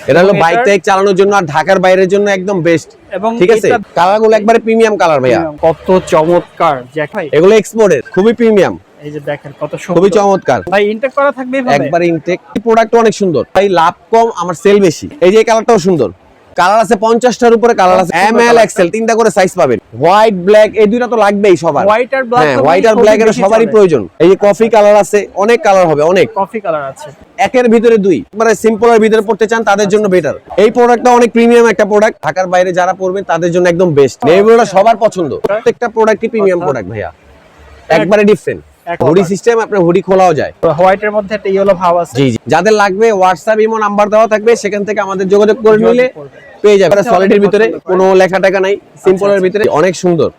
এটা হলো বাইক টাইক চালানোর জন্য আর ঢাকার বাইরের জন্য একদম বেস্ট। ঠিক আছে, কালারগুলো একবারে প্রিমিয়াম কালার ভাইয়া, কত চমৎকার জ্যাক ভাই। এগুলো এক্সপোর্টের, খুবই প্রিমিয়াম। এই যে দেখেন কত সুন্দর, খুবই চমৎকার ভাই। ইনটেক করা থাকবে এভাবে, একবার ইনটেক। প্রোডাক্ট অনেক সুন্দর ভাই, লাভ কম, আমার সেল বেশি। এই যে কালারটাও সুন্দর, কালার আছে 50টার উপরে কালার আছে, এম এল এক্সেল তিনটা করে সাইজ পাবেন। হোয়াইট ব্ল্যাক এই দুইটা তো লাগবেই সবার, হোয়াইট আর ব্ল্যাক। হ্যাঁ, হোয়াইট আর ব্ল্যাক এর সবারই প্রয়োজন। এই যে কফি কালার আছে, অনেক কালার হবে, অনেক কফি কালার আছে। একের ভিতরে দুই, মানে সিম্পলের ভিতরে পড়তে চান তাদের জন্য বেটার। এই প্রোডাক্টটা অনেক প্রিমিয়াম একটা প্রোডাক্ট, ঢাকার বাইরে যারা পড়বেন তাদের জন্য একদম বেস্ট। এইগুলো সবার পছন্দ, প্রত্যেকটা প্রোডাক্টই প্রিমিয়াম প্রোডাক্ট ভাইয়া, একবারে ডিফারেন্ট। হুডি সিস্টেম, আপনার হুডি খোলাও যায়। হোয়াইটের মধ্যে একটা ইয়েলো ভাব আছে। জি জি, যাদের লাগবে হোয়াটসঅ্যাপ ইমো নাম্বার দেওয়া থাকবে, সেখান থেকে আমাদের যোগাযোগ করে নিলে পেয়ে যাবে। সলিডের ভিতরে কোনো লেখা টাকা নাই, সিম্পলের ভিতরে অনেক সুন্দর।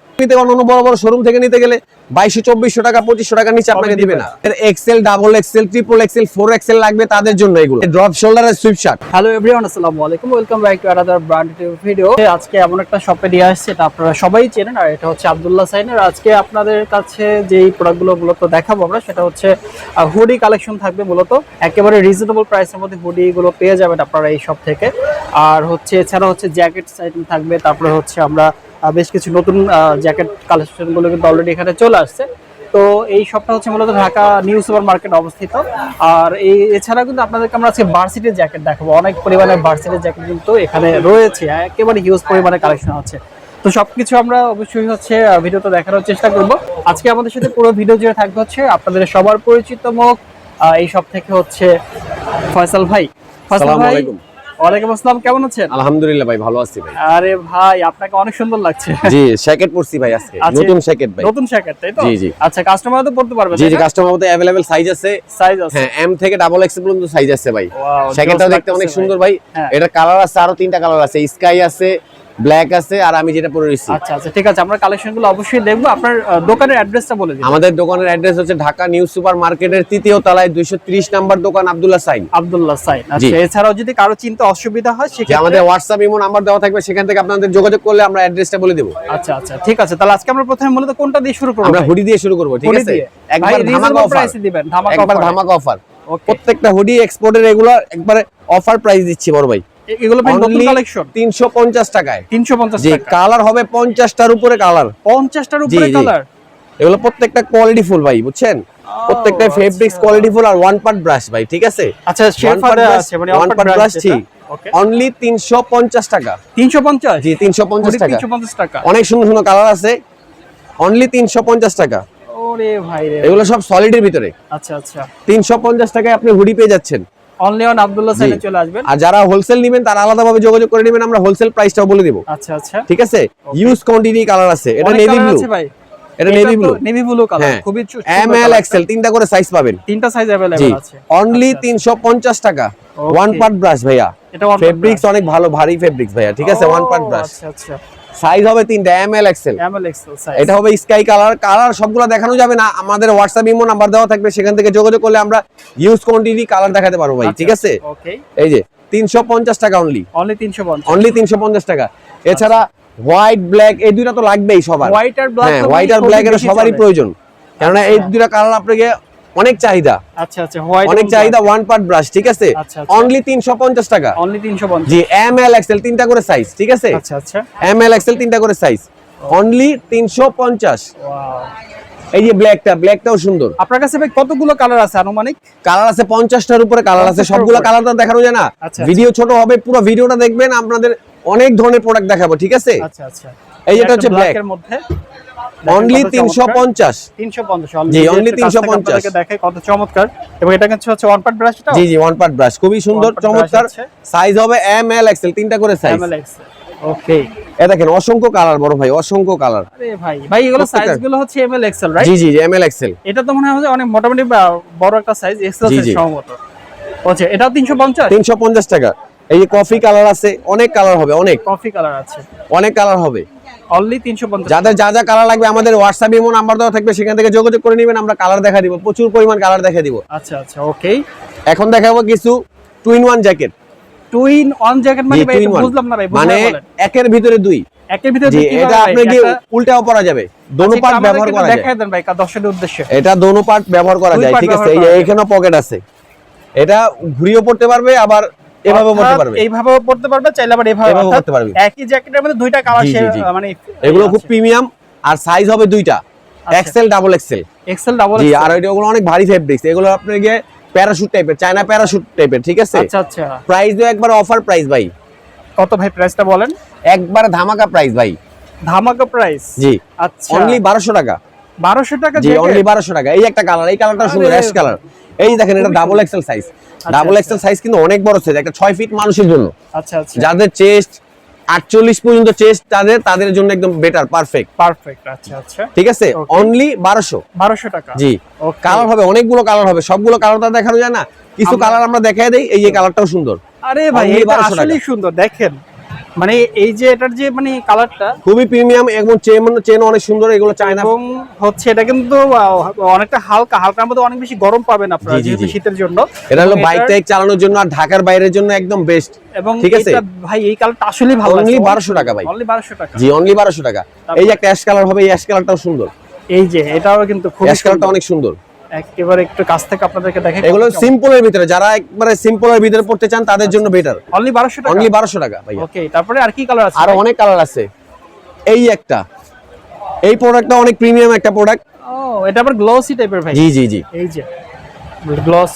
অন্য বড় বড় শোরুম থেকে নিতে গেলে 2200-2400 টাকা 2500 টাকা নিচে আপনাকে দিবে না। XL, double XL, triple XL, 4 XL লাগবে তাদের জন্য এগুলো ড্রপ শোল্ডারের সুইপ শার্ট। হ্যালো এভরিওয়ান, আসসালামু আলাইকুম, welcome back to another brand new video. আজকে এমন একটা শপে নিয়ে আসছে, এটা আপনারা সবাই চেনেন, আর এটা হচ্ছে আব্দুল্লাহ সাইনের। আজকে আপনাদের কাছে যেই প্রোডাক্টগুলো মূলত দেখাবো আমরা, সেটা হচ্ছে হুডি কালেকশন থাকবে। মূলত একেবারে রিজনেবল প্রাইসের মধ্যে হুডি গুলো পেয়ে যাবেন আপনারা এই শপ থেকে। আর হচ্ছে এছাড়া হচ্ছে জ্যাকেট আইটেম থাকবে, তারপরে হচ্ছে আমরা বেশ কিছু নতুন জ্যাকেট কালেকশন গুলো কিন্তু অলরেডি এখানে চলে আসছে। তো এই শপটা হচ্ছে মূলত ঢাকা নিউ সুপার মার্কেট অবস্থিত। আর এছাড়া কিন্তু আপনাদেরকে আমরা আজকে ভার্সিটির জ্যাকেট দেখাবো। অনেক পরিমাণে ভার্সিটির জ্যাকেট কিন্তু এখানে রয়েছে, একেবারে হিউজ পরিমাণে কালেকশন আছে। তো সবকিছু আমরা অবশ্যই হচ্ছে ভিডিওতে দেখানোর চেষ্টা করব। আজকে আমাদের সাথে পুরো ভিডিও জুড়ে থাকবে হচ্ছে আপনাদের সবার পরিচিত মুখ এই শপ থেকে হচ্ছে ফয়সাল ভাই। ফয়সাল ভাই, ওয়ালাইকুম আসসালাম, কেমন আছেন? আলহামদুলিল্লাহ ভাই, ভালো আছি ভাই। আরে ভাই, আপনাকে অনেক সুন্দর লাগছে। জি, জ্যাকেট পরছি ভাই আজকে, নতুন জ্যাকেট ভাই। নতুন জ্যাকেট, তাই তো? জি জি। আচ্ছা, কাস্টমার তো পড়তে পারবে? জি জি, কাস্টমার মধ্যে अवेलेबल সাইজ আছে। সাইজ আছে, হ্যাঁ, এম থেকে ডাবল এক্সেল পর্যন্ত সাইজ আছে ভাই। ওয়াও, জ্যাকেটটা দেখতে অনেক সুন্দর ভাই। এটা কালার আছে, আরো 3টা কালার আছে, স্কাই আছে, ব্ল্যাক আছে, আর আমি যেটা পরে রয়েছি। আচ্ছা আচ্ছা, ঠিক আছে, আমরা কালেকশনগুলো অবশ্যই দেখবো। আপনার দোকানের অ্যাড্রেসটা বলে দিন। আমাদের দোকানের অ্যাড্রেস হচ্ছে ঢাকা নিউ সুপার মার্কেটের 3য় তলায় 230 নাম্বার দোকান, আব্দুল্লাহ সাইন। আব্দুল্লাহ সাইন। আচ্ছা, এছাড়াও যদি কারো চিন্তা অসুবিধা হয় সেক্ষেত্রে আমাদের হোয়াটসঅ্যাপ ইমো নাম্বার দেওয়া থাকবে, সেখান থেকে আপনাদের যোগাযোগ করলে আমরা অ্যাড্রেসটা বলে দেব। আচ্ছা আচ্ছা, ঠিক আছে। তাহলে আজকে আমরা প্রথমে মূলত কোনটা দিয়ে শুরু করব? আমরা হুডি দিয়ে শুরু করব, ঠিক আছে? একবার ধামাকা অফার দিবেন, একবার ধামাকা অফার। প্রত্যেকটা হুডি এক্সপোর্টের এগুলো একবারে অফার প্রাইস দিচ্ছি বড় ভাই। এগুলো ভাই নতুন কালেকশন, 350 টাকায়। 350 জি, টাকা। কালার হবে 50টার উপরে কালার, 50টার উপরে কালার। এগুলো প্রত্যেকটা কোয়ালিটি ফুল ভাই, বুঝছেন? প্রত্যেকটা ফেব্রিক্স কোয়ালিটি ফুল, আর ওয়ান পার্ট ব্রাশ ভাই, ঠিক আছে? আচ্ছা, শেরফারে আছে, মানে ওয়ান পার্ট ব্রাশ। জি, ওকে। অনলি 350 টাকা। 350? জি, 350 টাকা। 350 টাকা। অনেক সুন্দর সুন্দর কালার আছে, অনলি 350 টাকা। ওরে ভাই রে, এগুলো সব সলিডের ভিতরে। আচ্ছা আচ্ছা, 350 টাকায় আপনি হুডি পেয়ে যাচ্ছেন। অনলি অন আব্দুল্লাহ সাইনে চলে আসবেন। আর যারা হোলসেল নেবেন তারা আলাদাভাবে যোগাযোগ করে নেবেন, আমরা হোলসেল প্রাইসটাও বলে দেব। আচ্ছা আচ্ছা, ঠিক আছে? ইউজ কোয়ান্টিটি কালার আছে, এটা নেভি ব্লু ভাই। এটা navy blue, navy blue colour, খুবই এম এল এক্সেল 3টা করে সাইজ পাবেন, 3টা সাইজ अवेलेबल আছে। অনলি 350 টাকা। ওয়ান পার্ট ব্রাশ ভাইয়া, ফেব্রিক্স অনেক ভালো, ভারী ফেব্রিক্স ভাইয়া, ঠিক আছে? One part brush. আচ্ছা আচ্ছা, সাইজ হবে 3টা, এম এল এক্সেল। সাইজ এটা হবে স্কাই কালার। কালার সবগুলো দেখানো যাবে না, আমাদের হোয়াটসঅ্যাপ ইমো নাম্বার দেওয়া থাকবে, সেখান থেকে যোগাযোগ করলে আমরা ইউজ কোয়ান্টিটি কালার দেখাতে পারবো ভাই, ঠিক আছে? ওকে। এই যে 350 টাকা অনলি, অনলি 350, অনলি 350 টাকা। এছাড়া হোয়াইট ব্ল্যাক এই দুইটা তো লাগবেই সবার। হোয়াইট আর ব্ল্যাক, হোয়াইট আর ব্ল্যাক এর সবারই প্রয়োজন, কারণ এই দুইটা কালার আপনাকে অনেক চাহিদা। আচ্ছা আচ্ছা, হোয়াইট অনেক চাহিদা। ওয়ান পার্ট ব্রাশ, ঠিক আছে? অনলি 350 টাকা। অনলি 350। জি, এম এল এক্সেল 3টা করে সাইজ, ঠিক আছে? আচ্ছা আচ্ছা, এম এল এক্সেল 3টা করে সাইজ, অনলি 350। ওয়াও, এই যে ব্ল্যাকটাও সুন্দর। আপনার কাছে ভাই কতগুলো কালার আছে আনুমানিক? কালার আছে 50টার উপরে কালার আছে, সবগুলো কালার তো দেখানো যায় না, ভিডিও ছোট হবে, পুরো ভিডিওটা দেখবেন, আপনাদের অনেক ধরনের প্রোডাক্ট দেখাবো, ঠিক আছে? আচ্ছা আচ্ছা, এই যেটা হচ্ছে ব্ল্যাক এর মধ্যে অনলি 350। 350 জি, অনলি 350 দেখে কত চমৎকার। এবং এটা কিন্তু হচ্ছে ওয়ান পার্ট ব্রাশটা। জি জি, ওয়ান পার্ট ব্রাশ, খুবই সুন্দর চমৎকার। সাইজ হবে এম এল এক্সেল 3টা করে সাইজ। ওকে, এই দেখেন অসংখ্য কালার বড় ভাই, অসংখ্য কালার। আরে ভাই এগুলো সাইজগুলো হচ্ছে এম এল এক্সেল, রাইট? জি জি, এম এল এক্সেল। এটা তো মনে হয় অনেক মোটামুটি বড় একটা সাইজ, এক্সেল সাইজ সম্ভবত। আচ্ছা, এটাও 350? 350 টাকা। এই যে কফি কালার আছে, অনেক কালার হবে, অনেক কফি কালার আছে, অনেক কালার হবে। অনলি 350। যাদের যা যা কালার লাগবে আমাদের হোয়াটসঅ্যাপ ইমো নাম্বার দেওয়া থাকবে, সেখান থেকে যোগাযোগ করে নেবেন, আমরা কালার দেখা দিব, প্রচুর পরিমাণ কালার দেখা দিব। আচ্ছা আচ্ছা, ওকে। এখন দেখাবো কিছু 2-in-1 জ্যাকেট। 2-in-1 জ্যাকেট মানে ভাই এটা বুঝলাম না ভাই, মানে একের ভিতরে দুই। একের ভিতরে দুই, এটা আপনি কি উল্টাও পরা যাবে, দোনো পার্ট ব্যবহার করা যায়। দেখাই দেন ভাই দর্শকদের উদ্দেশ্যে। এটা দোনো পার্ট ব্যবহার করা যায়, ঠিক আছে? এই যে এখানেও পকেট আছে, এটা ঘুরিয়েও পড়তে পারবে, আবার এভাবে পড়তে পারবে, এইভাবেও পড়তে পারবে, চাইলে আবার এভাবে পড়তে পারবে। একই জ্যাকেটের মধ্যে দুইটা কালার মানে এগুলো খুব প্রিমিয়াম, আর সাইজ হবে দুইটা, XL double XL. XL double জি, আর ওগুলো অনেক ভারী ফেব্রিক্স, এগুলো আপনার গিয়ে প্যারাশুট টাইপের, চায়না প্যারাশুট টাইপের, ঠিক আছে? আচ্ছা আচ্ছা। প্রাইস দিও একবার অফার প্রাইস ভাই। কত ভাই প্রাইসটা বলেন? একবার ধামাকা প্রাইস ভাই, ধামাকা প্রাইস। জি, আচ্ছা, অনলি 1200 টাকা। 1200 টাকা জি, অনলি 1200 টাকা। এই একটা কালার, এই কালারটা সুন্দর, অ্যাশ কালার। এই দেখেন, এটা double XL size. Double XL size কিন্তু অনেক বড় সাইজ, একটা 6 ফিট মানুষের জন্য। আচ্ছা আচ্ছা। যাদের চেস্ট 48 পর্যন্ত চেস্ট, তাদের জন্য একদম বেটার, পারফেক্ট। পারফেক্ট। আচ্ছা আচ্ছা, ঠিক আছে, অনলি 1200 টাকা। জি, কালার হবে অনেকগুলো, কালার হবে, সবগুলো কালার তো দেখানো যায় না, কিছু কালার আমরা দেখাই দেই। এই যে কালারটাও সুন্দর। আরে ভাই, এটা আসলেই সুন্দর, দেখেন মানে এই যে এটার যে মানে কালারটা খুবই প্রিমিয়াম, এবং চেন অনেক সুন্দর, এগুলো চায়না। এবং হচ্ছে এটা কিন্তু অনেকটা হালকার মধ্যে অনেক বেশি গরম পাবেন আপনারা, যেহেতু শীতের জন্য। এটা হলো বাইক টাইক চালানোর জন্য আর ঢাকার বাইরের জন্য একদম বেস্ট। এবং ঠিক আছে ভাই, এই কালারটা আসলেই ভালো, অনলি 1200 টাকা ভাই, অনলি 1200 টাকা। জি, অনলি 1200 টাকা। এই যে একটা অ্যাশ কালার হবে, এই অ্যাশ কালারটাও সুন্দর। এই যে এটাও কিন্তু খুব অ্যাশ কালারটা অনেক সুন্দর। একেবারে একটু কাছ থেকে আপনাদেরকে দেখাই। এগুলো সিম্পলের ভিতরে, যারা একবারে সিম্পলের ভিতরে পড়তে চান তাদের জন্য বেটার। অনলি 1200 টাকা, অনলি 1200 টাকা ভাই। ওকে, তারপরে আর কি কালার আছে? আরো অনেক কালার আছে। এই একটা, এই প্রোডাক্টটা অনেক প্রিমিয়াম একটা প্রোডাক্ট। ও, এটা আবার গ্লসি টাইপের ভাই। জি জি জি, এই যে গ্লস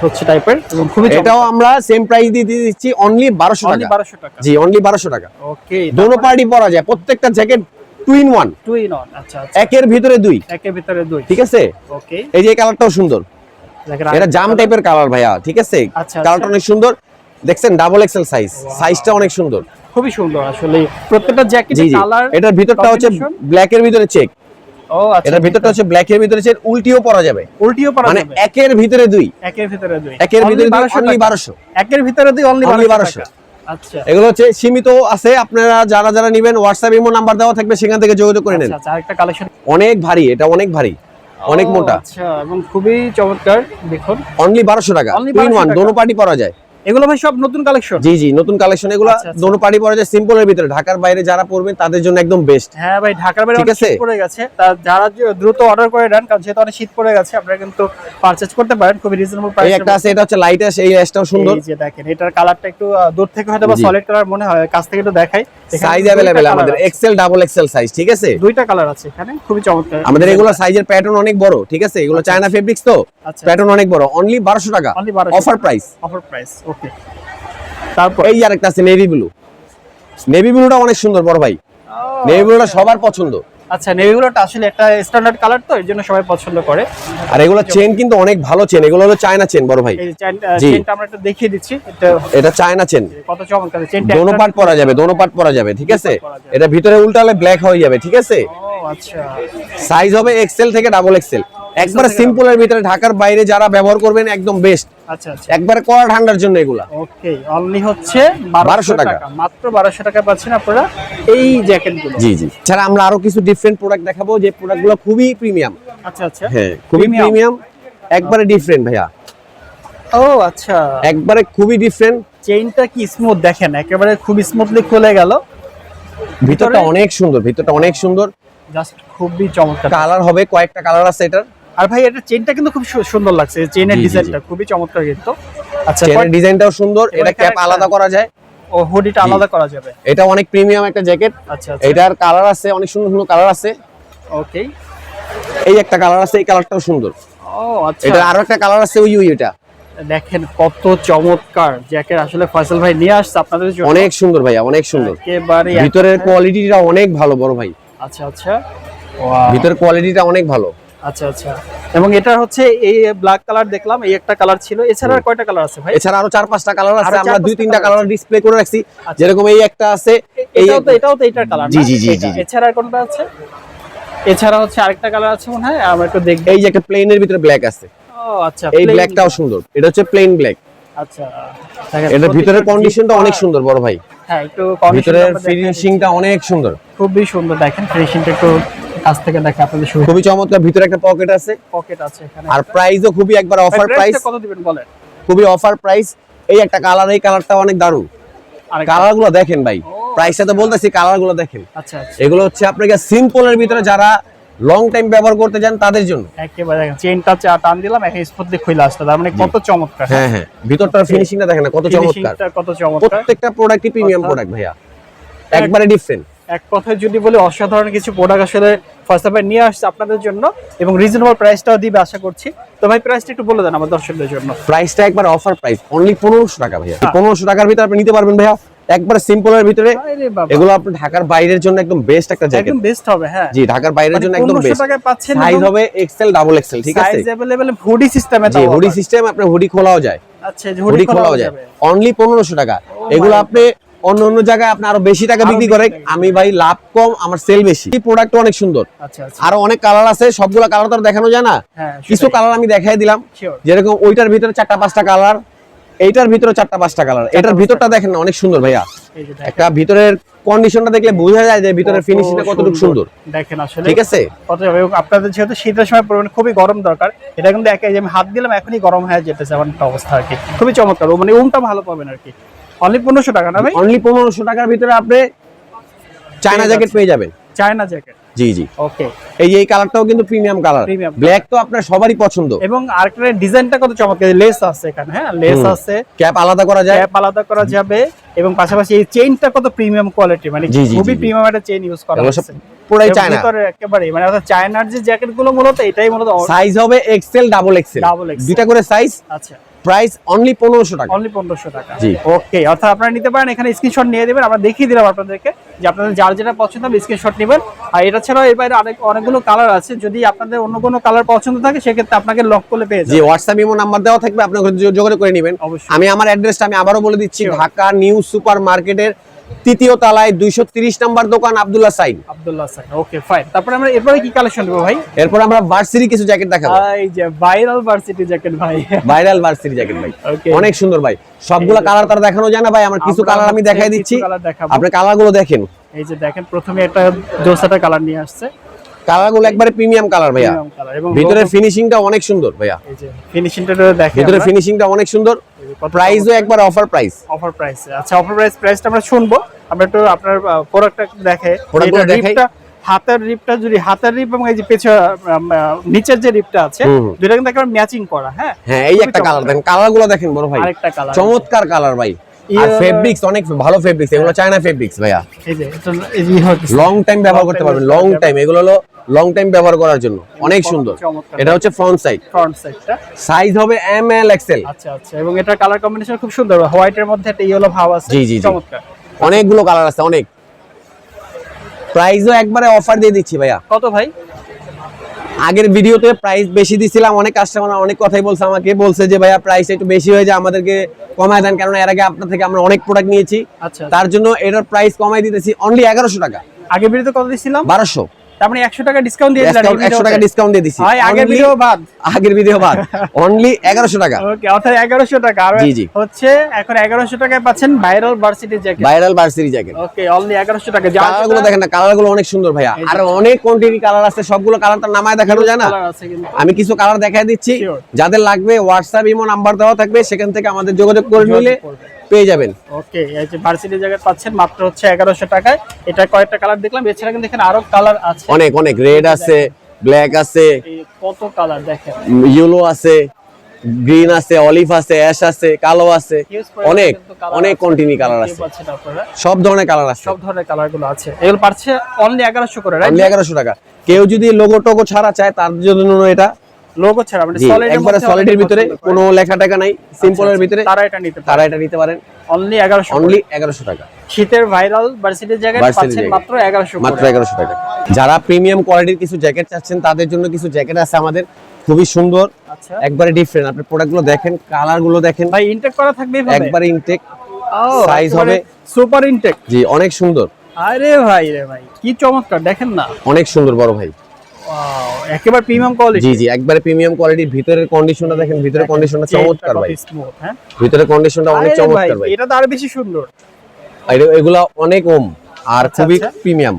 হচ্ছে টাইপের, এবং খুবই এটাও আমরা সেম প্রাইস দিয়ে দিচ্ছি, অনলি 1200 অনলি টাকা। 1200 টাকা। জি, অনলি 1200 টাকা। ওকে, দোনো পার্টি পরা যায়, প্রত্যেকটা জ্যাকেট 2 in 1, 2 in 1। আচ্ছা আচ্ছা, একের ভিতরে দুই। একের ভিতরে দুই, ঠিক আছে। ওকে, এই যে কালারটাও সুন্দর, এটা জাম টাইপের কালার ভাইয়া, ঠিক আছে? আচ্ছা, কালারটা অনেক সুন্দর, দেখছেন ডাবল এক্সেল সাইজ, সাইজটা অনেক সুন্দর, খুবই সুন্দর আসলে প্রত্যেকটা জি জ্যাকেটের জি। কালার। এটার ভিতরটা হচ্ছে ব্ল্যাক এর ভিতরে চেক। ও আচ্ছা, এটার ভিতরটা হচ্ছে ব্ল্যাক এর ভিতরে চেক, উল্টিও পরা যাবে, উল্টিও পরা মানে যাবে। একের ভিতরে দুই, একের ভিতরে দুই, একের ভিতরে দুই, 1200 অনলি টাকা। 1200। একের ভিতরে দুই, অনলি Only 1200 1200 টাকা। আচ্ছা এগুলো হচ্ছে সীমিত আছে, আপনারা যারা যারা নেবেন হোয়াটসঅ্যাপ ইমো নাম্বার দেওয়া থাকবে, সেখান থেকে যোগাযোগ করে নেন। আচ্ছা, আরেকটা কালেকশন। অনেক ভারী, এটা অনেক ভারী, অনেক মোটা। আচ্ছা, এবং খুবই চমৎকার, দেখুন অনলি 1200 টাকা, Only 2 in 1, 1200 দোনো পার্টি পরা যায়। এগুলো ভাই সব নতুন কালেকশন। জি জি, নতুন কালেকশন এগুলো, আচ্ছা, আচ্ছা। দোনো পার্টি পরা যায়, সিম্পলের ভিতরে, ঢাকার বাইরে যারা পড়বেন তাদের জন্য একদম বেস্ট। হ্যাঁ ভাই, ঢাকার বাইরে ঠিক অনেক আছে। শীত পড়ে গেছে, তা যারা দ্রুত অর্ডার করে নেন, কারণ যেহেতু অনেক শীত পড়ে গেছে, আপনারা কিন্তু পারচেজ করতে পারেন খুবই রিজনেবল এই প্রাইসে। একটা আছে, এটা হচ্ছে লাইট অ্যাশ, এই অ্যাশটাও সুন্দর। এই যে দেখেন, এটার কালারটা একটু দূর থেকে হয়তো বা জি। সলিড কালার মনে হয়, কাছ থেকে একটু দেখাই। এখানে সাইজ দুইটা अवेलेबल colour আমাদের আছে। এক্সেল ডাবল এক্সেল সাইজ, ঠিক আছে? দুইটা কালার আছে এখানে, খুবই চমৎকার। আমাদের এগুলো সাইজের প্যাটার্ন অনেক বড়, ঠিক আছে? এগুলো চায়না ফেব্রিক্স তো, আচ্ছা, প্যাটার্ন অনেক বড়, অনলি 1200 টাকা, only 1200 offer price. Offer price, okay. তারপর এই আরেকটা আছে নেভি ব্লু, নেভি ব্লুটা অনেক সুন্দর বড় ভাই, নেভি ব্লুটা সবার পছন্দ। আচ্ছা, নেভিগুলোটা আসলে একটা স্ট্যান্ডার্ড কালার, তো এর জন্য সবাই পছন্দ করে। আর এগুলো চেন কিন্তু অনেক ভালো চেন, এগুলো হলো চায়না চেন বড় ভাই। এই জি। চেনটা আমরা একটু দেখিয়ে দিচ্ছি, এটা চায়না চেন, কত চমৎকার চেনটা। দোনো পার্ট পরা যাবে, দোনো পার্ট পরা যাবে, ঠিক আছে? পরা যাবে। এটা ভিতরে উল্টালে ব্ল্যাক হয়ে যাবে, ঠিক আছে? ও আচ্ছা, সাইজ হবে এক্সেল থেকে ডাবল এক্সেল, একবারে থেকে সিম্পলের ভিতরে, ঢাকার বাইরে যারা ব্যবহার করবেন একদম বেস্ট, আচ্ছা আচ্ছা, একবারে কড়া ঠান্ডার জন্য এগুলা। ওকে। অনলি হচ্ছে 1200 টাকা। মাত্র 1200 টাকা পাচ্ছেন আপনারা এই জ্যাকেটগুলো। জি জি, ছাড়া আমরা আরো কিছু ডিফারেন্ট প্রোডাক্ট দেখাবো, যে প্রোডাক্টগুলো খুবই প্রিমিয়াম। আচ্ছা আচ্ছা, হ্যাঁ, খুবই Premium? প্রিমিয়াম, একবারে ডিফারেন্ট ভাইয়া, ও আচ্ছা। একবারে খুবই ডিফারেন্ট। চেইনটা কি স্মুথ, দেখেন একেবারে খুব স্মুথলি খুলে গেল। ভিতরটা অনেক সুন্দর, ভিতরটা অনেক সুন্দর, জাস্ট খুবই চমৎকার। কালার হবে, কয়েকটা কালার আছে এটার। আর ভাই, এটা চেইনটা কিন্তু খুব সুন্দর লাগছে, চেইনের জি, জি, ডিজাইনটা খুবই চমৎকার কিন্তু। আচ্ছা, চেনের ডিজাইনটাও সুন্দর, এবং এটা ক্যাপ এখানে আলাদা করা যায়, ও হুডিটা জি। আলাদা করা যাবে। এটা অনেক প্রিমিয়াম একটা জ্যাকেট। আচ্ছা আচ্ছা, এটার কালার আছে, অনেক সুন্দর সুন্দর কালার আছে। ওকে। এই একটা কালার আছে, এই কালারটাও সুন্দর। ও আচ্ছা, এটা আরো একটা কালার আছে, ওই এটা দেখেন কত চমৎকার জ্যাকেট আসলে ফয়সাল ভাই নিয়ে আসছে আপনাদের জন্য। অনেক সুন্দর ভাইয়া, অনেক সুন্দর। একেবারে ভিতরের কোয়ালিটিটা অনেক ভালো বড় ভাই, আচ্ছা আচ্ছা, ওয়াও। ভিতরের কোয়ালিটিটা অনেক ভালো। আচ্ছা আচ্ছা, এবং এটা হচ্ছে এই ব্ল্যাক কালার দেখলাম, এই একটা কালার ছিল, এছাড়া আর কয়টা কালার আছে ভাই? এছাড়া আরো 4-5টা কালার আছে, আরো আমরা 4-5টা 2-3টা কালার কালার ডিসপ্লে করে রাখছি। আচ্ছা। যেরকম এই একটা আছে, এই এটাও তো এটার কালার। জি, জি, জি, জি, জি। এছাড়া আর কোনটা আছে? এছাড়া হচ্ছে আরেকটা কালার আছে মনে হয়, আমরা একটু দেখব। এই যে একটা প্লেনের ভিতরে ব্ল্যাক আছে, ও আচ্ছা, এই plain ব্ল্যাকটাও সুন্দর, এটা হচ্ছে প্লেন ব্ল্যাক। আচ্ছা, দেখেন এটার ভিতরের প্রত্যেকটা কন্ডিশনটা জিনিস অনেক সুন্দর বড় ভাই, হ্যাঁ, একটু ভিতরের condition টা আমরা দেখাই দিচ্ছি। ফিনিশিংটা অনেক সুন্দর, খুবই সুন্দর, দেখেন ফিনিশিংটা একটু কাছ থেকে দেখে আপনাদের শুরু। খুবই চমৎকার। ভিতরে একটা পকেট আছে, পকেট আছে এখানে, আর প্রাইসও খুবই একবার অফার প্রাইস, কত দিবেন বলেন? খুবই অফার প্রাইস। এই একটা কালার, এই কালারটা অনেক দারুণ, আরেকটা। কালারগুলো দেখেন ভাই, প্রাইসটা তো বলতেছি, কালারগুলো দেখেন। আচ্ছা আচ্ছা, এগুলো হচ্ছে আপনাকে সিম্পলের ভিতরে যারা লং টাইম ব্যবহার করতে চান তাদের জন্য। একেবারে চেইনটা টান দিলাম এখন স্পটলি খুলে আসলো, তার মানে কত চমৎকার। হ্যাঁ হ্যাঁ, ভিতরটার ফিনিশিংটা দেখেন না কত চমৎকার, কত চমৎকার। প্রত্যেকটা প্রোডাক্টই প্রিমিয়াম প্রোডাক্ট ভাইয়া, একবারে ডিফারেন্ট। এক কথায় যদি বলি অসাধারণ কিছু প্রোডাক্ট আসলে ফার্স্ট টাইম নিয়ে আসছে আপনাদের জন্য এবং রিজনেবল প্রাইসটাও দিবে আশা করছি। তো ভাই প্রাইসটা একটু বলে দেন আমার দর্শকদের জন্য। প্রাইসটা একবার অফার প্রাইস, অনলি 1500 টাকা ভাইয়া। 1500 টাকার ভিতরে আপনি নিতে পারবেন ভাইয়া, একবারে সিম্পলের ভিতরে। আরে বাবা, এগুলো আপনি ঢাকার বাইরের জন্য একদম বেস্ট একটা জ্যাকেট, একদম বেস্ট হবে। হ্যাঁ জি, ঢাকার বাইরের জন্য একদম 1500 বেস্ট। টাকায় পাচ্ছেন, সাইজ হবে এক্সেল ডাবল এক্সেল, ঠিক আছে? সাইজ अवेलेबल হুডি সিস্টেমে। জি, হুডি সিস্টেম, আপনি হুডি খোলাও যায়। আচ্ছা, হুডি খোলাও যায়, অনলি 1500 টাকা। এগুলো আপনি অন্য অন্য জায়গায় আপনি আরো বেশি টাকা বিক্রি করেন, আমি ভাই লাভ কম, আমার সেল বেশি। এই প্রোডাক্ট অনেক সুন্দর। আচ্ছা আচ্ছা, আরো অনেক কালার আছে, সবগুলো কালার তো আর দেখানো যায় না। হ্যাঁ কিছু কালার আমি দেখাই দিলাম, যেরকম ওইটার ভিতরে 4টা-5টা কালার, এইটার ভিতরে 4টা-5টা কালার। এটার ভিতরটা দেখেন না অনেক সুন্দর ভাইয়া, একটা ভিতরের কন্ডিশনটা দেখলে বোঝা যায় যে ভিতরের ফিনিশিংটা কতটুকু সুন্দর। দেখেন আসলে ঠিক আছে, কত যাবে। আপনাদের যেহেতু শীতের সময় পরিমাণে খুবই গরম দরকার, এটা কিন্তু একাই যে আমি হাত দিলাম এখনই গরম হয়ে যেতেছে এমন একটা অবস্থা আর কি। খুবই চমৎকার, মানে উমটা ভালো পাবেন আর কি। অনলি 1500 টাকা না ভাই? অনলি 1500 টাকার ভিতরে আপনি চায়না জ্যাকেট পেয়ে যাবেন। চায়না জ্যাকেট, জি জি। ওকে, এই যে এই কালারটাও কিন্তু প্রিমিয়াম কালার, ব্ল্যাক তো আপনার সবারই পছন্দ। এবং আরেকটা ডিজাইনটা কত চমৎকার, লেস আছে এখানে। হ্যাঁ, লেস আছে, ক্যাপ আলাদা করা যায়, ক্যাপ আলাদা করা যাবে। এবং পাশাপাশি এই চেইনটা কত প্রিমিয়াম কোয়ালিটি, মানে খুবই প্রিমিয়াম একটা চেইন ইউজ করা হয়েছে। পুরাই চায়না, ভিতরে একেবারে মানে অর্থাৎ চায়নার যে জ্যাকেটগুলো মূলত এটাই মূলত। সাইজ হবে এক্সেল ডাবল এক্সেল, দুইটা করে সাইজ। আচ্ছা, প্রাইস অনলি 1500 টাকা, অনলি 1500 টাকা। জি, ওকে, অর্থাৎ আপনারা নিতে পারেন, এখানে স্ক্রিনশট নিয়ে দিবেন, আমরা দেখিয়ে দিলাম আপনাদেরকে যে আপনাদের যার যেটা পছন্দ হবে স্ক্রিনশট নেবেন। আর এটা ছাড়াও এর বাইরে অনেকগুলো কালার আছে, যদি আপনাদের অন্য কোনো কালার পছন্দ থাকে সেক্ষেত্রে আপনাকে লক করলে পেয়ে যাবেন। জি, হোয়াটসঅ্যাপ ইমো নাম্বার দেওয়া থাকবে, আপনি যোগাযোগ করে নেবেন। আমি আমার অ্যাড্রেসটা আমি আবারও বলে দিচ্ছি, ঢাকা নিউ সুপার মার্কেটের 3য় তলায় 230 নাম্বার দোকান, Abdullah sign. Abdullah sign, okay fine. তারপরে আমরা এরপরে কি কালেকশন দেব ভাই? এরপর আমরা ভার্সিটি কিছু জ্যাকেট দেখাবো। এই যে ভাইরাল ভার্সিটি জ্যাকেট ভাই, ভাইরাল ভার্সিটি জ্যাকেট ভাই, অনেক সুন্দর ভাই। সবগুলো কালার তার দেখানো যায় না ভাই, আমার কিছু কালার আমি দেখাই দিচ্ছি, আপনি কালারগুলো দেখেন। এই যে দেখেন, প্রথমে একটা জোসাটা কালার নিয়ে আসছে, কালারগুলো একবারে প্রিমিয়াম কালার ভাইয়া, এবং ভিতরের ফিনিশিংটা অনেক সুন্দর ভাইয়া। এই যে ফিনিশিংটা দেখেন, ভিতরের ফিনিশিংটা অনেক সুন্দর। প্রাইসও একবার অফার প্রাইস, অফার প্রাইস। আচ্ছা, অফার প্রাইসটা আমরা শুনবো। আমরা একটু আপনার প্রোডাক্টটা দেখে, হাতের রিপটা যদি হাতের রিপ এবং এই যে নিচের যে রিপটা আছে দুটো কিন্তু একবার ম্যাচিং করা। হ্যাঁ হ্যাঁ, এই একটা কালার দেখেন, কালারগুলো দেখেন বড় ভাই, আরেকটা কালার চমৎকার কালার ভাই। আর ফেব্রিক্স অনেক ভালো ফেব্রিক্স, এগুলো চায়না ফেব্রিক্স ভাইয়া। এই যে লং টাইম ব্যবহার করতে পারবেন, লং টাইম, এগুলো হলো লং টাইম ব্যবহার করার জন্য অনেক সুন্দর। এটা হচ্ছে ফ্রন্ট সাইডটা, সাইজ হবে এম এল এক্সেল। আচ্ছা আচ্ছা, এবং এটা কালার কম্বিনেশন খুব সুন্দর, হোয়াইটের মধ্যে একটা ইয়েলো ভাব আছে। জি জি, চমৎকার, অনেকগুলো কালার আছে, অনেক। প্রাইসও একবারে অফার দিয়ে দিচ্ছি ভাইয়া। কত ভাই? আগের ভিডিওতে প্রাইস বেশি দিছিলাম, অনেক কাস্টমার অনেক কথাই বলছে, আমাকে বলছে যে ভাইয়া প্রাইস একটু বেশি হয়ে যায়, আমাদেরকে কমায় দেন, কারণ এর আগে আপনার থেকে আমরা অনেক প্রোডাক্ট নিয়েছি। আচ্ছা, তার জন্য এটার প্রাইস কমাই দিতেছি, অনলি 1100 টাকা। আগের ভিডিওতে কত দিছিলাম? 1200। তার মানে 100 টাকা ডিসকাউন্ট দিয়ে দিলাম, 100 টাকা ডিসকাউন্ট দিয়ে দিছি। আগের ভিডিও বাদ অনলি 1100 টাকা। ওকে, অর্থাৎ 1100 টাকা। আর হচ্ছে এখন 1100 টাকায় পাচ্ছেন viral varsity jacket, viral varsity jacket. Okay, only 1100 টাকা। কালারগুলো দেখেন না, কালারগুলো অনেক সুন্দর ভাইয়া, আর অনেক কোয়ান্টিটি কালার আছে, সবগুলো কালার তার নামায় দেখানো যায় না। আমি কিছু কালার দেখাই দিচ্ছি, যাদের লাগবে হোয়াটসঅ্যাপ ইমো নাম্বার দেওয়া থাকবে, সেখান থেকে আমাদের যোগাযোগ করে নিলে পেয়ে যাবেন। ওকে, এই যে ভার্সিটি জ্যাকেট পাচ্ছেন মাত্র হচ্ছে 1100 টাকায়। এটা কয়েকটা কালার দেখলাম, এছাড়া কিন্তু দেখেন আরো কালার আছে, অনেক অনেক। রেড আছে, ব্ল্যাক আছে, কত কালার দেখেন, ইয়েলো আছে, গ্রিন আছে, অলিভ আছে, অ্যাশ আছে, কালো আছে, অনেক অনেক কোয়ান্টিটি কালার আছে, সব ধরনের কালার আছে, সব ধরনের কালারগুলো আছে। এগুলো পাচ্ছে অনলি 1100 করে, রাইট? অনলি 1100 টাকা। কেউ যদি লোগো টোগো ছাড়া চায় তার জন্য এটা লোগো ছাড়া, মানে একবারে সলিডের ভিতরে কোনো লেখা টাকা নাই, সিম্পলের ভিতরে তারা এটা নিতে পারেন। অনলি 1100 টাকা। শীতের ভাইরাল ভার্সিটি জ্যাকেট পাচ্ছেন মাত্র 1100 টাকা। যারা প্রিমিয়াম কোয়ালিটির কিছু জ্যাকেট চাচ্ছেন তাদের জন্য কিছু জ্যাকেট আছে আমাদের, খুবই সুন্দর, একবারে ডিফারেন্ট। আপনি প্রোডাক্টগুলো দেখেন, কালারগুলো দেখেন ভাই, ইনটেক করা থাকবে এভাবে, একবারে ইনটেক, সাইজ হবে সুপার ইনটেক। জি, অনেক সুন্দর। আরে ভাই রে ভাই, কি চমৎকার, দেখেন না, অনেক সুন্দর বড় ভাই। ওয়াও, একেবারে প্রিমিয়াম কোয়ালিটি। জি জি, একবারে প্রিমিয়াম কোয়ালিটির। ভিতরের কন্ডিশনটা দেখেন, ভিতরের কন্ডিশনটা চমৎকার ভাই, হ্যাঁ, ভিতরের কন্ডিশনটা অনেক চমৎকার ভাই। এটা তো আরো বেশি সুন্দর, এগুলা অনেক ওম আর খুবই প্রিমিয়াম।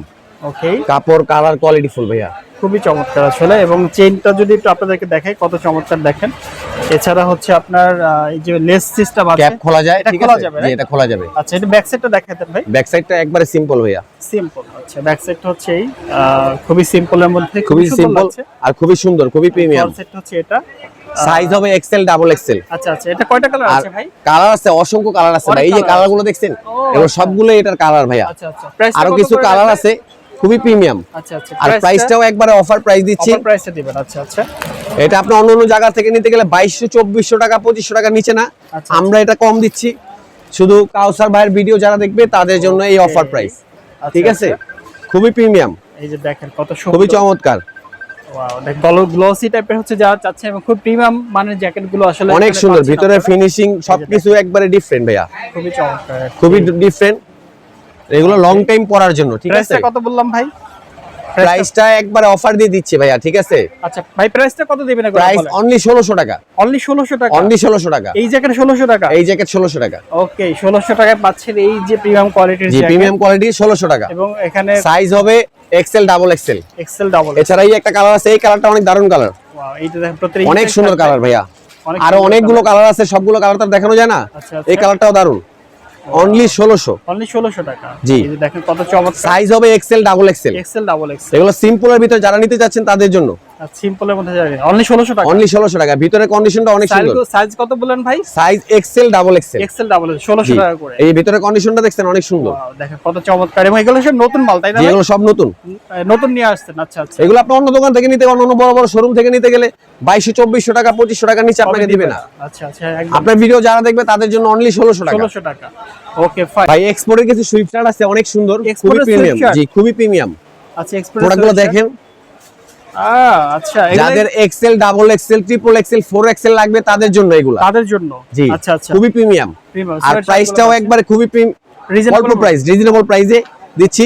ওকে, কাপড় কালার কোয়ালিটি ফুল ভাইয়া, খুবই চমৎকার আসলে। এবং চেইনটা যদি একটু আপনাদেরকে দেখাই, কত চমৎকার দেখেন। এছাড়া হচ্ছে আপনার এই যে লেস সিস্টেম আছে, ক্যাপ খোলা যায়, এটা ঠিক খোলা আছে? যাবে, জি, এটা খোলা যাবে। আচ্ছা, এটা ব্যাক সাইডটা দেখাতেন ভাই। ব্যাক সাইডটা একবারে সিম্পল ভাইয়া, সিম্পল। আচ্ছা ব্যাক সাইডটা হচ্ছে এই খুবই সিম্পলের মধ্যে খুবই সুন্দর সিম্পল লাগছে। আর খুবই সুন্দর, খুবই প্রিমিয়াম। ফ্রন্ট সাইডটা হচ্ছে এটা, সাইজ হবে এক্সেল ডাবল এক্সেল। আচ্ছা আচ্ছা এটা কয়টা কালার আর আছে ভাই? কালার আছে, অসংখ্য কালার আছে ভাই। এই যে অনেক কালার গুলো দেখছেন, এগুলো আচ্ছা। সবগুলো এটার কালার ভাইয়া। আচ্ছা আচ্ছা প্রাইস আরো কিছু কালার আছে, খুবই প্রিমিয়াম। আচ্ছা আচ্ছা আর প্রাইসটাও একবারে অফার প্রাইস দিচ্ছি। অফার প্রাইসে দিবেন। আচ্ছা আচ্ছা এটা আপনি অন্য অন্য জায়গা থেকে নিতে গেলে 2200 2400 টাকা 2500 টাকা নিচে না, আচ্ছা, আমরা এটা কম দিচ্ছি। শুধু কাউসার ভাইয়ের ভিডিও যারা দেখবে তাদের জন্য এই অফার প্রাইস, ঠিক আছে? খুবই প্রিমিয়াম, এই যে দেখেন কত খুবই সুন্দর, চমৎকার। ওয়াও দেখেন গ্লসি টাইপের হচ্ছে যারা চাচ্ছে, এবং খুব প্রিমিয়াম মানের জ্যাকেট গুলো আসলে অনেক এখানে সুন্দর, পাচ্ছেন ভিতরে আপনারা। ফিনিশিং সবকিছু একবারে ডিফারেন্ট ভাইয়া, খুবই চমৎকার, খুবই ডিফারেন্ট। এগুলো লং টাইম পরার জন্য, ঠিক আছে? প্রাইসটা কত বললাম ভাই? প্রাইসটা একবারে অফার দিয়ে দিচ্ছি ভাইয়া, ঠিক আছে? আচ্ছা ভাই প্রাইসটা কত দিবেন? প্রাইস অনলি 1600 টাকা, অনলি 1600 টাকা, অনলি 1600 টাকা। এই জ্যাকেট 1600 টাকা, এই জ্যাকেট 1600 টাকা। ওকে 1600 টাকায় পাচ্ছেন এই যে প্রিমিয়াম কোয়ালিটির জি, জ্যাকেট, প্রিমিয়াম কোয়ালিটি 1600 টাকা। এবং এখানে সাইজ হবে Excel double XL. XL double. এছাড়া এই একটা কালার আছে, এই কালারটা অনেক দারুণ কালার, ওয়াও এইটা দেখেন প্রত্যেকটা অনেক সুন্দর কালার ভাইয়া। আরো অনেকগুলো কালার আছে, সবগুলো কালার তো দেখানো যায় না। আচ্ছা, এই কালারটাও দারুণ, অনলি 1600। অনলি 1600 টাকা। জি। এই যে দেখেন কত চমৎকার, সাইজ হবে Excel double XL. XL double Excel, এগুলো সিম্পলের ভিতরে যারা নিতে যাচ্ছেন তাদের জন্য, আর সিম্পলের মধ্যে যাবেন অনলি 1600 টাকা। অনলি 1600 টাকা। ভিতরে কন্ডিশনটা অনেক সুন্দর। সাইজ কত বললেন ভাই? Size Excel double XL. XL double 1600 টাকা করে। এই ভিতরে কন্ডিশনটা দেখছেন, অনেক সুন্দর। ওয়াও দেখেন কত চমৎকার, এবং এগুলো সব নতুন মাল তাই না? যেগুলো সব নতুন, নতুন নিয়ে আসছেন। আচ্ছা আচ্ছা এগুলো আপনি অন্য দোকান থেকে নিতে, অন্য বড় বড় শোরুম থেকে নিতে গেলে 2200 2400 টাকা 2500 টাকা নিচে আপনাকে দিবে না। আচ্ছা আচ্ছা একদম আপনার ভিডিও যারা দেখবে তাদের জন্য অনলি 1600 টাকা। 1600 টাকা। ওকে ফাইন ভাই এক্সপোর্টের কিছু সুইফট শার্ট আছে, অনেক সুন্দর, খুবই এক্সপোর্টের প্রিমিয়াম। Swift shirt? জি, খুবই প্রিমিয়াম। আচ্ছা এক্সপ্রেস প্রোডাক্টগুলো দেখেন, আচ্ছা যাদের Excel double XL triple Excel 4XL লাগবে তাদের জন্য এগুলো। তাদের জন্য। জি, আচ্ছা আচ্ছা খুবই প্রিমিয়াম। প্রিমিয়াম আর প্রাইসটাও একবারে খুবই অল্প প্রাইস, রিজনেবল প্রাইসে দিচ্ছি।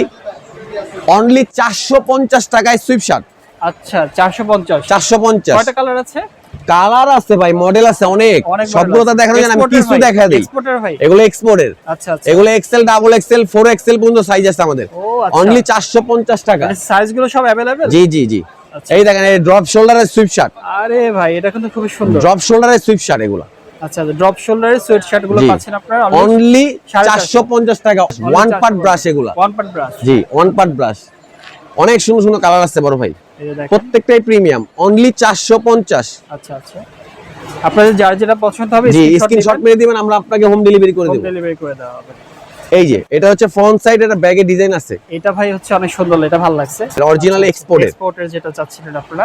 অনলি 450 টাকায় সুইফট শার্ট। আচ্ছা 450। 450। কয়টা কালার আছে? কালার আছে ভাই, মডেল আছে অনেক, সবগুলো তো দেখানো যায় না, আমি কিছু দেখা দিই। এক্সপোর্টার ভাই, এগুলো এক্সপোর্টের। আচ্ছা আচ্ছা এগুলো এক্সেল ডাবল এক্সেল 4XL পর্যন্ত সাইজ আছে আমাদের। ও আচ্ছা, অনলি 450 টাকা। সাইজ গুলো সব अवेलेबल? জি জি জি। আচ্ছা। এই দেখেন, এই ড্রপ শোল্ডারের সুইফট শার্ট। আরে ভাই এটা কিন্তু খুব সুন্দর। ড্রপ শোল্ডারের সুইফট শার্ট এগুলো। আচ্ছা ড্রপ শোল্ডারের সোয়েট শার্ট গুলো জি। পাচ্ছেন আপনারা অনলি 450 450 টাকা। ওয়ান পার্ট ব্রাশ এগুলো। One part brush. জি, ওয়ান পার্ট ব্রাশ। অনেক সুন্দর সুন্দর কালার আছে বড় ভাই, এই যে দেখেন। প্রত্যেকটাই প্রিমিয়াম। অনলি 450। আচ্ছা আচ্ছা আপনাদের যার যেটা পছন্দ হবে জি, স্ক্রিনশট মেরে দিবেন, আমরা আপনাকে হোম ডেলিভারি করে হোম দেব। ডেলিভারি করে দেওয়া হবে। এই যে এটা হচ্ছে ফ্রন্ট সাইড, এটা ব্যাগে ডিজাইন আছে, এটা ভাই হচ্ছে অনেক সুন্দর, এটা ভালো লাগছে। অরিজিনাল এক্সপোর্টের। এক্সপোর্টের যেটা চাচ্ছিলেন আপনারা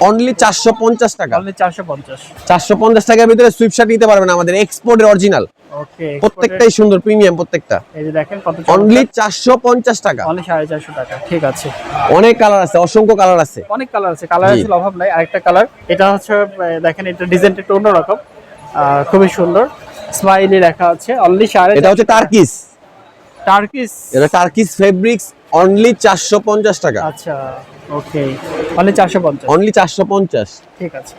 অনলি 450 টাকা। অনলি 450। 450 টাকার ভিতরে সুইফট শার্ট নিতে পারবেন আমাদের, এক্সপোর্টের অরিজিনাল। ওকে প্রত্যেকটাই সুন্দর, প্রিমিয়াম প্রত্যেকটা। এই যে দেখেন কত অনলি 450 টাকা। অনলি 450 টাকা। ঠিক আছে, অনেক কালার আছে, অসংখ্য কালার আছে। অনেক কালার আছে, কালার জি। আছে অভাব নাই। আরেকটা কালার, এটা হচ্ছে দেখেন, এটা ডিজাইনটা একটু অন্যরকম, খুবই সুন্দর, স্মাইলি লেখা আছে। অনলি 450। এটা হচ্ছে টার্কিস। টার্কিস, এটা টার্কিস ফেব্রিক্স, অনলি 450 টাকা। আচ্ছা ওকে, অনলি 450। অনলি 450। ঠিক আছে,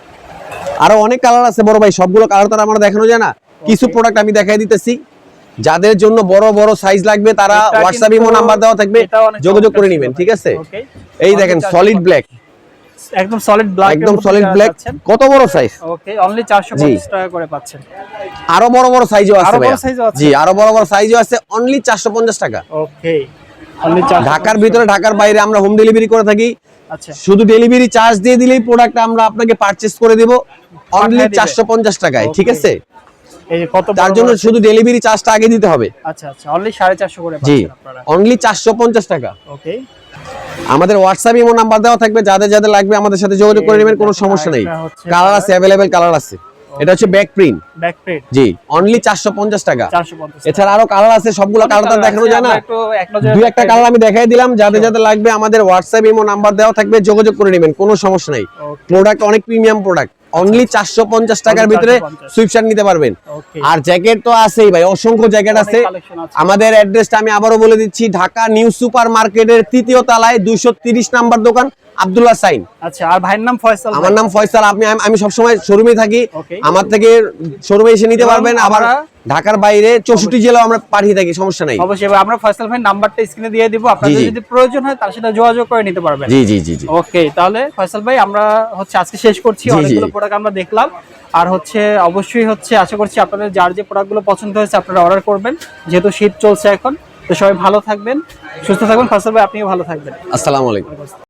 আরো অনেক কালার আছে বড় ভাই, সবগুলো কালার তো আর আমরা দেখানো যায় না। কিছু প্রোডাক্ট আমি দেখাই দিতেছি, যাদের জন্য বড় বড় সাইজ লাগবে তারা এটা হোয়াটসঅ্যাপ ইমো কিন্তু- নাম্বার দেওয়া থাকবে, এটাও অনেক যোগাযোগ করে চমৎকার নেবেন, ছিল ঠিক ভাই। আছে? ওকে, এই দেখেন সলিড ব্ল্যাক, একদম সলিড ব্ল্যাক, একদম সলিড ব্ল্যাক, কত বড় সাইজ। ওকে, অনলি 450 টাকা করে পাচ্ছেন। আরো বড় বড় সাইজও আছে আরো বড় ভাইয়া। সাইজও আছে? জি, আরো বড় বড় সাইজও আছে, অনলি 450 টাকা। ওকে, অনলি 450। ঢাকার ভিতরে ঢাকার বাইরে আমরা হোম ডেলিভারি করে থাকি। আচ্ছা শুধু ডেলিভারি চার্জ দিয়ে দিলেই প্রোডাক্ট আমরা আপনাকে পারচেজ করে দেব অনলি পাঠিয়ে দিবে। 450 টাকায়, ঠিক Okay. আছে? এই যে কত তার বড় জন্য বড়- শুধু ডেলিভারি চার্জটা আগে দিতে হবে। আচ্ছা আচ্ছা, অনলি 450 করে জি, পাচ্ছেন আপনারা। অনলি 450 টাকা। ওকে, আমাদের হোয়াটসঅ্যাপ ইমো নাম্বার দেওয়া থাকবে, যাদের যাদের লাগবে আমাদের সাথে যোগাযোগ করে নেবেন, কোনো সমস্যা নেই। এটা হচ্ছে কালার আছে, अवेलेबल কালার আছে। এটা হচ্ছে ব্যাক প্রিন্ট। ব্যাক প্রিন্ট, জি, অনলি 450 টাকা। 450। এছাড়া আরো কালার আছে, সবগুলো কালার তো দেখানো যায় না। একটু এক নজরে দুই একটা কালার আমি দেখাই দিলাম, যাদের যাদের লাগবে আমাদের হোয়াটসঅ্যাপ ইমো নাম্বার দেওয়া থাকবে, যোগাযোগ করে নেবেন, কোনো সমস্যা নাই। Okay. প্রোডাক্ট অনেক প্রিমিয়াম প্রোডাক্ট, অনলি 450 টাকার ভিতরে 450 সুইফট শার্ট নিতে পারবেন। ওকে, আর জ্যাকেট তো আছেই ভাই, অসংখ্য জ্যাকেট অনেক আছে। কালেকশন আছে। আমাদের অ্যাড্রেসটা আমি আবারও বলে দিচ্ছি, ঢাকা নিউ সুপার মার্কেটের 3য় তলায় 230 নাম্বার দোকান, আব্দুল্লাহ সাইন। আচ্ছা, আর ভাইয়ের নাম ফয়সাল? আমার নাম ফয়সাল। আমি সবসময় শোরুমে থাকি, Okay. আমার থেকে শোরুমে এসে নিতে এবং পারবেন। আবার আমরা- ঢাকার বাইরে 64 জেলাও আমরা পাঠিয়ে থাকি, সমস্যা নাই। অবশ্যই, এবার আমরা ফয়সাল ভাই নাম্বারটা স্ক্রিনে দিয়ে দিব, আপনাদের জি। যদি প্রয়োজন হয় তার সাথে যোগাযোগ করে নিতে পারবেন। জি জি জি জি। ওকে, তাহলে ফয়সাল ভাই আমরা হচ্ছে আজকে শেষ করছি। জি, জি। অনেকগুলো প্রোডাক্ট আমরা দেখলাম, আর হচ্ছে অবশ্যই হচ্ছে আশা করছি আপনাদের যার যে প্রোডাক্টগুলো পছন্দ হয়েছে আপনারা অর্ডার করবেন, যেহেতু শীত চলছে এখন। তো সবাই ভালো থাকবেন, সুস্থ থাকবেন। ফয়সাল ভাই আপনিও ভালো থাকবেন। আসসালামু আলাইকুম।